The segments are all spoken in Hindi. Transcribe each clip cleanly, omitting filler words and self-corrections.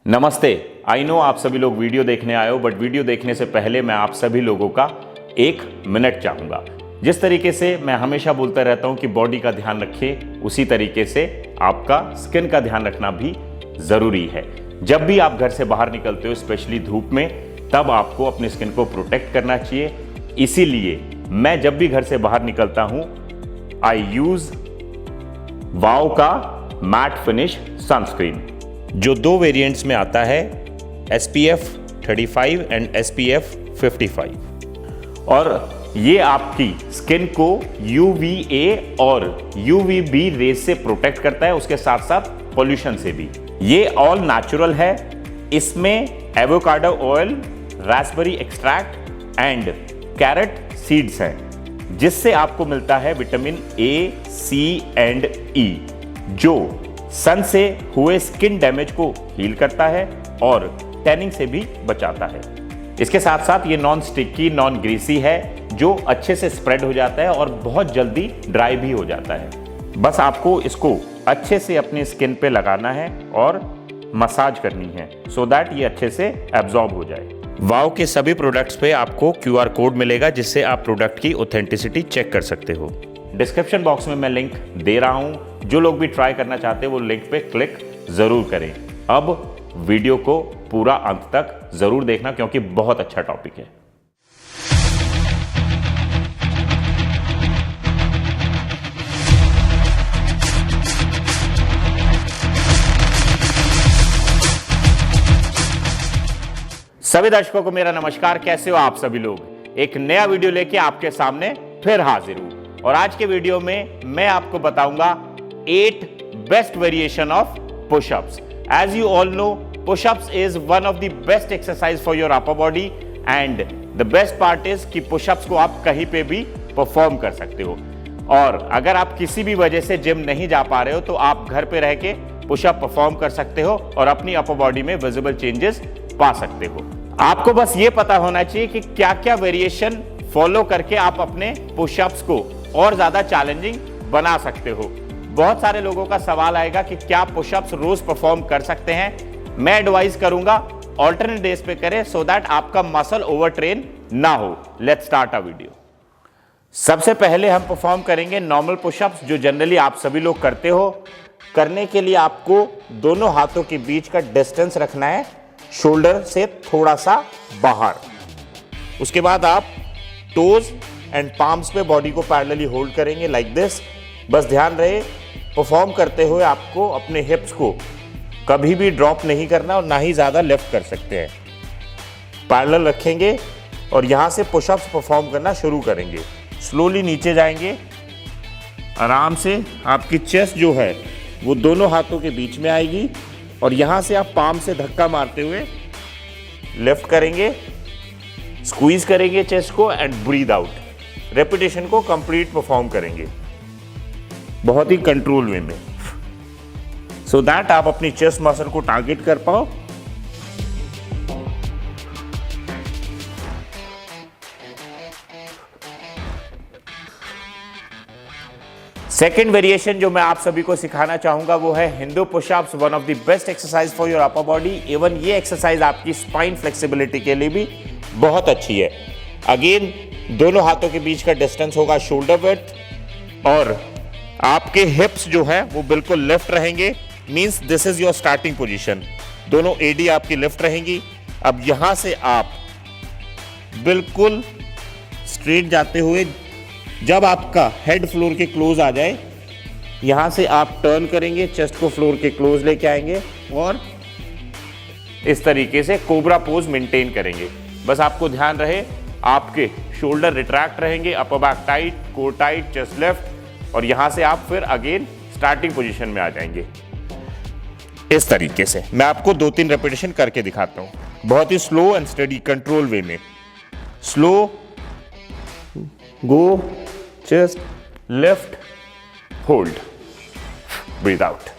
नमस्ते। आई नो आप सभी लोग वीडियो देखने आए हो, बट वीडियो देखने से पहले मैं आप सभी लोगों का 1 मिनट चाहूँगा। जिस तरीके से मैं हमेशा बोलता रहता हूँ कि बॉडी का ध्यान रखिए, उसी तरीके से आपका स्किन का ध्यान रखना भी ज़रूरी है। जब भी आप घर से बाहर निकलते हो, स्पेशली धूप में, तब आपको अपनी स्किन को प्रोटेक्ट करना चाहिए। इसीलिए मैं जब भी घर से बाहर निकलता हूँ, आई यूज़ वाओ का मैट फिनिश सनस्क्रीन, जो 2 वेरिएंट्स में आता है, SPF 35 एंड SPF 55। और ये आपकी स्किन को UVA और UVB रेज से प्रोटेक्ट करता है, उसके साथ साथ पोल्यूशन से भी। ये ऑल नेचुरल है। इसमें avocado oil, Raspberry extract and carrot seeds हैं, जिससे आपको मिलता है vitamin A, C and E, जो सन से हुए स्किन डैमेज को हील करता है और टैनिंग से भी बचाता है। इसके साथ साथ ये नॉन स्टिकी, नॉन ग्रीसी है, जो अच्छे से स्प्रेड हो जाता है और बहुत जल्दी ड्राई भी हो जाता है। बस आपको इसको अच्छे से अपनी स्किन पे लगाना है और मसाज करनी है, सो दैट ये अच्छे से एब्जॉर्ब हो जाए। वाओ के सभी प्रोडक्ट्स पे आपको QR कोड मिलेगा, जिससे आप प्रोडक्ट की ऑथेंटिसिटी चेक कर सकते हो। डिस्क्रिप्शन बॉक्स में मैं लिंक दे रहा हूं। जो लोग भी ट्राई करना चाहते हैं वो लिंक पे क्लिक जरूर करें। अब वीडियो को पूरा अंत तक जरूर देखना, क्योंकि बहुत अच्छा टॉपिक है। सभी दर्शकों को मेरा नमस्कार। कैसे हो आप सभी लोग? एक नया वीडियो लेके आपके सामने फिर हाजिर हूं, और आज के वीडियो में मैं आपको बताऊंगा 8 best variation of pushups. As you all know, pushups is one of the best exercise for your upper body, and the best part is कि पुशअप्स को आप कहीं पे भी परफॉर्म कर सकते हो। और अगर आप किसी भी वजह से जिम नहीं जा पा रहे हो, तो आप घर पे रह के पुशअप परफॉर्म कर सकते हो और अपनी अपर बॉडी में विजिबल चेंजेस पा सकते हो। आपको बस ये पता होना चाहिए कि क्या क्या वेरिएशन फॉलो करके आप अपने पुशअप्स को और ज्यादा चैलेंजिंग बना सकते हो। बहुत सारे लोगों का सवाल आएगा कि क्या पुशअप्स रोज परफॉर्म कर सकते हैं। मैं एडवाइस करूंगा ऑल्टरनेट डेज पे करें, सो दैट आपका मसल ओवरट्रेन ना हो। Let's start a video. सबसे पहले हम परफॉर्म करेंगे नॉर्मल पुशअप्स, जो जनरली आप सभी लोग करते हो। करने के लिए आपको दोनों हाथों के बीच का डिस्टेंस रखना है, शोल्डर से थोड़ा सा बाहर। उसके बाद आप टोज एंड पाम्स पे बॉडी को पैरेलली होल्ड करेंगे लाइक दिस। बस ध्यान रहे, परफॉर्म करते हुए आपको अपने हिप्स को कभी भी ड्रॉप नहीं करना और ना ही ज्यादा लिफ्ट कर सकते हैं। पैरेलल रखेंगे और यहां से पुशअप्स परफॉर्म करना शुरू करेंगे। स्लोली नीचे जाएंगे, आराम से आपकी चेस्ट जो है वो दोनों हाथों के बीच में आएगी, और यहां से आप पाम से धक्का मारते हुए लिफ्ट करेंगे, स्क्वीज करेंगे चेस्ट को एंड ब्रीद आउट। रेपिटेशन को कंप्लीट परफॉर्म करेंगे बहुत ही कंट्रोल वे में, सो दैट आप अपनी चेस्ट मसल को टारगेट कर पाओ। सेकेंड वेरिएशन जो मैं आप सभी को सिखाना चाहूंगा वो है Hindu pushups, one of the best exercise for your upper body. Even ये एक्सरसाइज आपकी स्पाइन फ्लेक्सिबिलिटी के लिए भी बहुत अच्छी है। अगेन दोनों हाथों के बीच का डिस्टेंस होगा शोल्डर विड्थ, और आपके हिप्स जो है वो बिल्कुल लेफ्ट रहेंगे। Means this is your starting position. दोनों एडी आपकी लेफ्ट रहेंगी। अब यहां से आप बिल्कुल स्ट्रेट जाते हुए, जब आपका हेड फ्लोर के क्लोज आ जाए, यहां से आप टर्न करेंगे, चेस्ट को फ्लोर के क्लोज लेके आएंगे और इस तरीके से कोबरा पोज मेंटेन करेंगे। बस आपको ध्यान रहे, आपके शोल्डर रिट्रैक्ट रहेंगे, upper back tight, core tight, chest left, और यहां से आप फिर अगेन स्टार्टिंग पोजीशन में आ जाएंगे। इस तरीके से मैं आपको 2-3 रेपिटेशन करके दिखाता हूं, बहुत ही slow and steady control way में। Slow, go, chest, lift, hold, breathe out.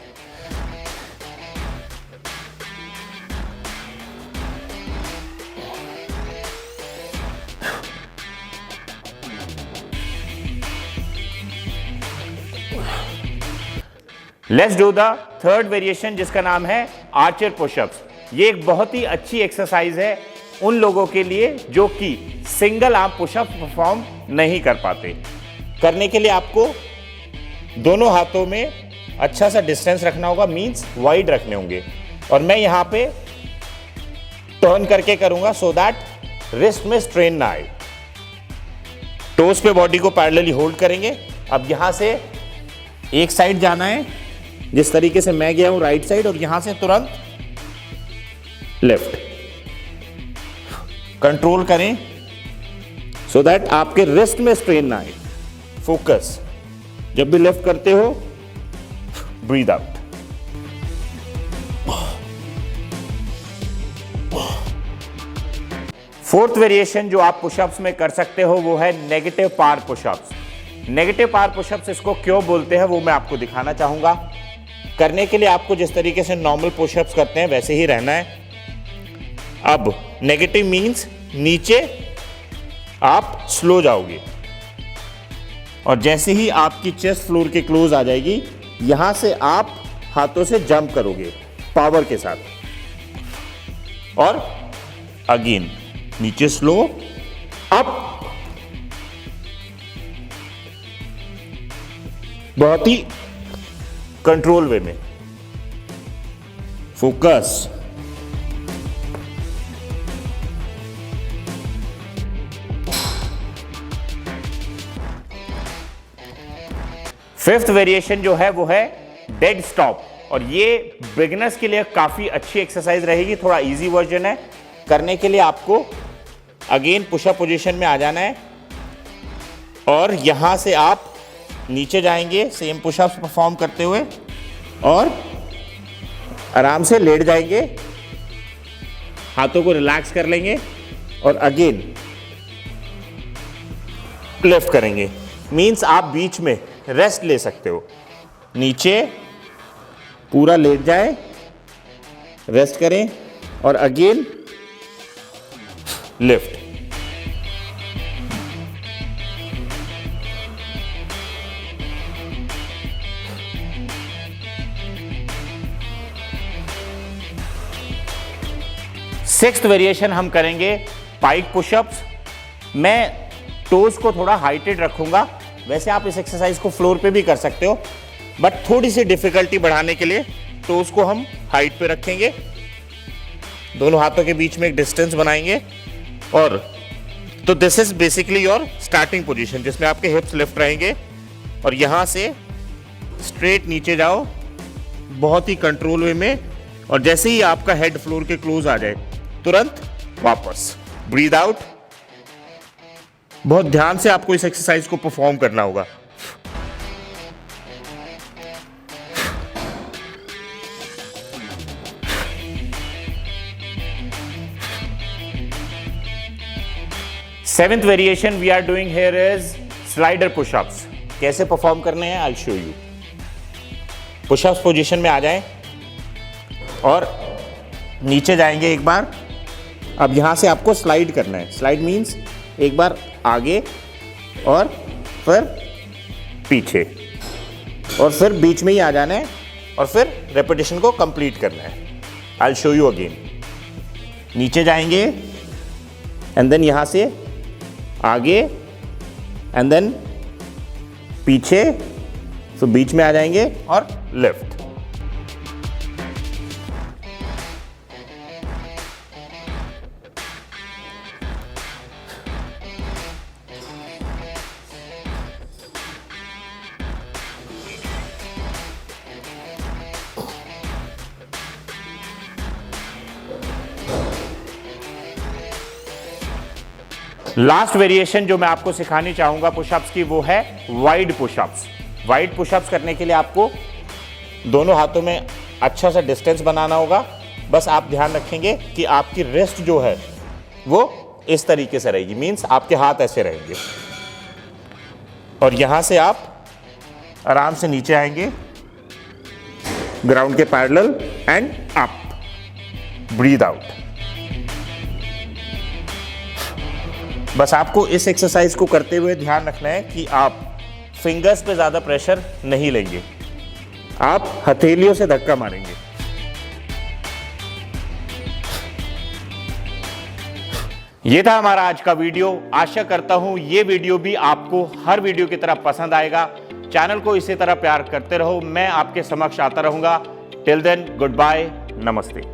Let's do the third variation, जिसका नाम है आर्चर पुशअप्स। ये एक बहुत ही अच्छी एक्सरसाइज है उन लोगों के लिए जो कि सिंगल आर्म पुशअप परफॉर्म नहीं कर पाते। करने के लिए आपको दोनों हाथों में अच्छा सा डिस्टेंस रखना होगा, मींस वाइड रखने होंगे। और मैं यहां पे टर्न करके करूंगा सो दैट रिस्ट में स्ट्रेन ना आए। टोस पे बॉडी को पैरेलली होल्ड करेंगे। अब यहां से एक साइड जाना है, जिस तरीके से मैं गया हूं राइट साइड, और यहां से तुरंत लेफ्ट। कंट्रोल करें सो दैट आपके रिस्ट में स्ट्रेन ना आए। फोकस। जब भी लेफ्ट करते हो ब्रीद आउट। फोर्थ वेरिएशन जो आप पुशअप्स में कर सकते हो वो है negative power pushups. Negative power pushups इसको क्यों बोलते हैं वो मैं आपको दिखाना चाहूंगा। करने के लिए आपको जिस तरीके से नॉर्मल पुशअप्स करते हैं वैसे ही रहना है। अब नेगेटिव मींस नीचे आप स्लो जाओगे, और जैसे ही आपकी चेस्ट फ्लोर के क्लोज आ जाएगी, यहां से आप हाथों से जंप करोगे पावर के साथ, और अगेन नीचे स्लो अप। बहुत ही कंट्रोल वे में। फोकस। फिफ्थ वेरिएशन जो है वो है डेड स्टॉप, और ये बिगिनर्स के लिए काफी अच्छी एक्सरसाइज रहेगी। थोड़ा इजी वर्जन है। करने के लिए आपको अगेन पुशअप पोजीशन में आ जाना है, और यहां से आप नीचे जाएंगे सेम पुशअप्स परफॉर्म करते हुए, और आराम से लेट जाएंगे, हाथों को रिलैक्स कर लेंगे, और अगेन लिफ्ट करेंगे। मींस आप बीच में रेस्ट ले सकते हो। नीचे पूरा लेट जाए, रेस्ट करें, और अगेन लिफ्ट। सिक्स्थ वेरिएशन हम करेंगे पाइक पुशअप्स। मैं टोज को थोड़ा हाइटेड रखूंगा। वैसे आप इस एक्सरसाइज को फ्लोर पे भी कर सकते हो, बट थोड़ी सी डिफिकल्टी बढ़ाने के लिए टोज को हम हाइट पे रखेंगे। दोनों हाथों के बीच में एक डिस्टेंस बनाएंगे, और तो this is basically your starting position, जिसमें आपके हिप्स लिफ्ट रहेंगे, और यहां से स्ट्रेट नीचे जाओ बहुत ही कंट्रोल वे में, और जैसे ही आपका हेड फ्लोर के क्लोज आ जाए तुरंत वापस ब्रीद आउट। बहुत ध्यान से आपको इस एक्सरसाइज को परफॉर्म करना होगा। Seventh variation we are doing here is slider pushups. कैसे परफॉर्म करने हैं I show you. Pushups position में आ जाएं, और नीचे जाएंगे एक बार। अब यहां से आपको स्लाइड करना है। स्लाइड मींस एक बार आगे, और फिर पीछे, और फिर बीच में ही आ जाना है, और फिर रेपिटेशन को कंप्लीट करना है। आई शो यू अगेन। नीचे जाएंगे, एंड देन यहां से आगे, एंड देन पीछे, तो बीच में आ जाएंगे, और लेफ्ट। लास्ट वेरिएशन जो मैं आपको सिखानी चाहूंगा पुशअप्स की वो है वाइड पुशअप्स। वाइड पुशअप्स करने के लिए आपको दोनों हाथों में अच्छा सा डिस्टेंस बनाना होगा। बस आप ध्यान रखेंगे कि आपकी रिस्ट जो है वो इस तरीके से रहेगी, मींस आपके हाथ ऐसे रहेंगे, और यहां से आप आराम से नीचे आएंगे ग्राउंड के parallel, and up. Breathe out. बस आपको इस एक्सरसाइज को करते हुए ध्यान रखना है कि आप फिंगर्स पे ज्यादा प्रेशर नहीं लेंगे, आप हथेलियों से धक्का मारेंगे। ये था हमारा आज का वीडियो। आशा करता हूं ये वीडियो भी आपको हर वीडियो की तरह पसंद आएगा। चैनल को इसी तरह प्यार करते रहो। मैं आपके समक्ष आता रहूंगा। टिल देन, गुड बाय, नमस्ते।